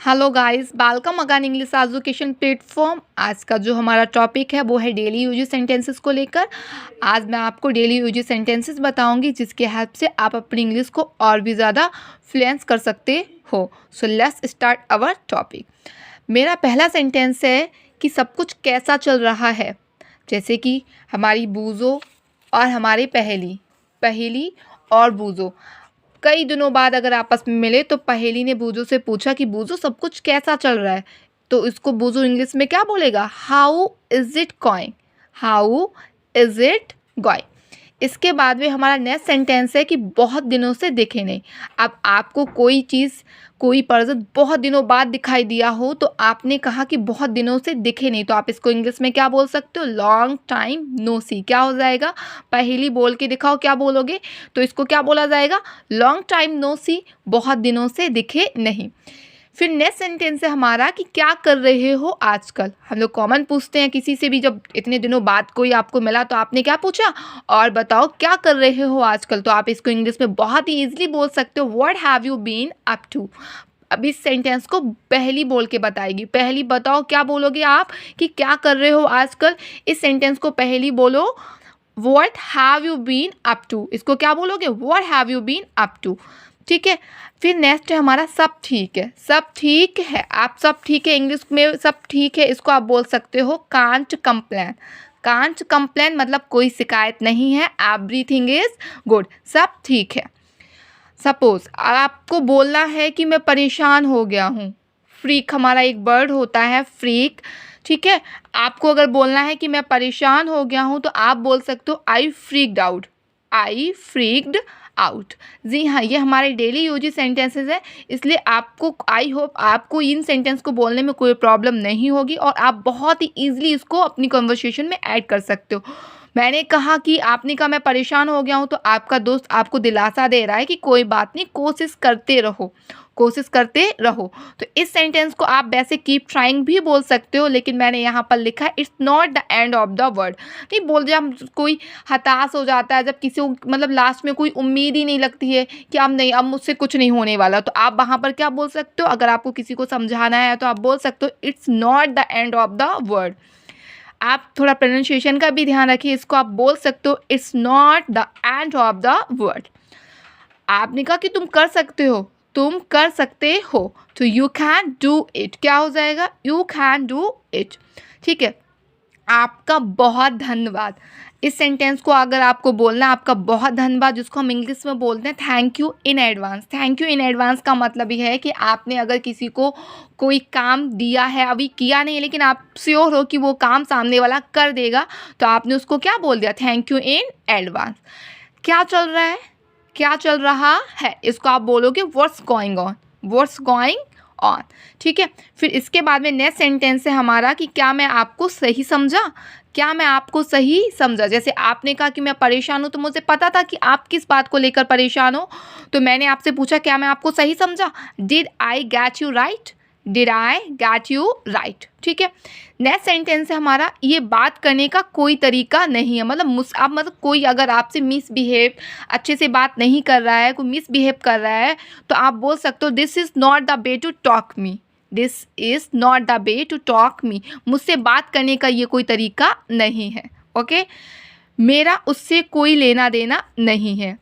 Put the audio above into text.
Hello guys, welcome again English education platform. आज का जो हमारा टॉपिक है वो है डेली यूजेस सेंटेंसेस को लेकर। आज मैं आपको डेली यूजेस सेंटेंसेस बताऊंगी जिसके हेल्प से आप अपनी इंग्लिश को और भी ज़्यादा फ्लुएंस कर सकते हो। So let's start our topic. मेरा पहला सेंटेंस है कि सब कुछ कैसा चल रहा है। जैसे कि हमारी बूजो और हमारे पहेली और बूजो कई दिनों बाद अगर आपस में मिले तो पहेली ने बूजो से पूछा कि बूजो सब कुछ कैसा चल रहा है। तो इसको बूजो इंग्लिश में क्या बोलेगा? How is it going, how is it going. इसके बाद में हमारा नेक्स्ट सेंटेंस है कि बहुत दिनों से दिखे नहीं। अब आपको कोई चीज़, कोई पर्सन बहुत दिनों बाद दिखाई दिया हो तो आपने कहा कि बहुत दिनों से दिखे नहीं, तो आप इसको इंग्लिश में क्या बोल सकते हो? लॉन्ग टाइम नो सी। क्या हो जाएगा? पहेली बोल के दिखाओ, क्या बोलोगे? तो इसको क्या बोला जाएगा? लॉन्ग टाइम नो सी, बहुत दिनों से दिखे नहीं। फिर नेक्स्ट सेंटेंस है हमारा कि क्या कर रहे हो आजकल। हम लोग कॉमन पूछते हैं किसी से भी, जब इतने दिनों बाद कोई आपको मिला तो आपने क्या पूछा? और बताओ क्या कर रहे हो आजकल। तो आप इसको इंग्लिश में बहुत ही ईजिली बोल सकते हो, what have you been up to. अब इस सेंटेंस को पहली बोल के बताएगी। पहली बताओ, क्या बोलोगे आप कि क्या कर रहे हो आजकल। इस सेंटेंस को पहली बोलो, what have you been up to. इसको क्या बोलोगे? What have you been up to. ठीक है। फिर नेक्स्ट है हमारा सब ठीक है। सब ठीक है, आप सब ठीक है इंग्लिश में सब ठीक है इसको आप बोल सकते हो कांट कंप्लेन। कांट कंप्लेन मतलब कोई शिकायत नहीं है, एवरीथिंग इज गुड, सब ठीक है। सपोज आपको बोलना है कि मैं परेशान हो गया हूँ। फ्रीक हमारा एक वर्ड होता है, फ्रीक। ठीक है। आपको अगर बोलना है कि मैं परेशान हो गया हूँ तो आप बोल सकते हो आई फ्रीक्ड आउट, आई फ्रीक्ड आउट। जी हाँ, ये हमारे डेली यूजेस सेंटेंसेस है, इसलिए आपको आई होप आपको इन सेंटेंस को बोलने में कोई प्रॉब्लम नहीं होगी और आप बहुत ही ईजिली इसको अपनी कन्वर्सेशन में ऐड कर सकते हो। मैंने कहा कि आपने कहा मैं परेशान हो गया हूँ तो आपका दोस्त आपको दिलासा दे रहा है कि कोई बात नहीं, कोशिश करते रहो, कोशिश करते रहो। तो इस सेंटेंस को आप वैसे कीप ट्राइंग भी बोल सकते हो, लेकिन मैंने यहाँ पर लिखा है it's not the end of the word. नहीं बोल, जब कोई हताश हो जाता है, जब किसी को मतलब लास्ट में कोई उम्मीद ही नहीं लगती है कि अब नहीं, अब मुझसे कुछ नहीं होने वाला, तो आप वहाँ पर क्या बोल सकते हो? अगर आपको किसी को समझाना है तो आप बोल सकते हो it's not the end of the word. आप थोड़ा प्रोनाउंसिएशन का भी ध्यान रखिए, इसको आप बोल सकते हो it's not the end of the word. आपने कहा कि तुम कर सकते हो, तुम कर सकते हो, तो यू कैन डू इट। क्या हो जाएगा? You can do it. ठीक है। आपका बहुत धन्यवाद। इस सेंटेंस को अगर आपको बोलना है आपका बहुत धन्यवाद, जिसको हम इंग्लिश में बोलते हैं thank you in advance. Thank you in advance का मतलब ये है कि आपने अगर किसी को कोई काम दिया है, अभी किया नहीं लेकिन आप श्योर हो कि वो काम सामने वाला कर देगा, तो आपने उसको क्या बोल दिया? Thank you in advance. क्या चल रहा है, क्या चल रहा है, इसको आप बोलोगे what's going on, what's going on. ठीक है। फिर इसके बाद में नेक्स्ट सेंटेंस है हमारा कि क्या मैं आपको सही समझा। क्या मैं आपको सही समझा। जैसे आपने कहा कि मैं परेशान हूँ, तो मुझे पता था कि आप किस बात को लेकर परेशान हो, तो मैंने आपसे पूछा क्या मैं आपको सही समझा। Did I get you right, did I get you right. ठीक है। नेक्स्ट सेंटेंस है हमारा ये बात करने का कोई तरीका नहीं है। मतलब आप मतलब कोई अगर आपसे मिसबिहेव, अच्छे से बात नहीं कर रहा है, कोई मिसबिहेव कर रहा है, तो आप बोल सकते हो this is not the way to talk me, this is not the way to talk me. मुझसे बात करने का ये कोई तरीका नहीं है। ओके। मेरा उससे कोई लेना देना नहीं है।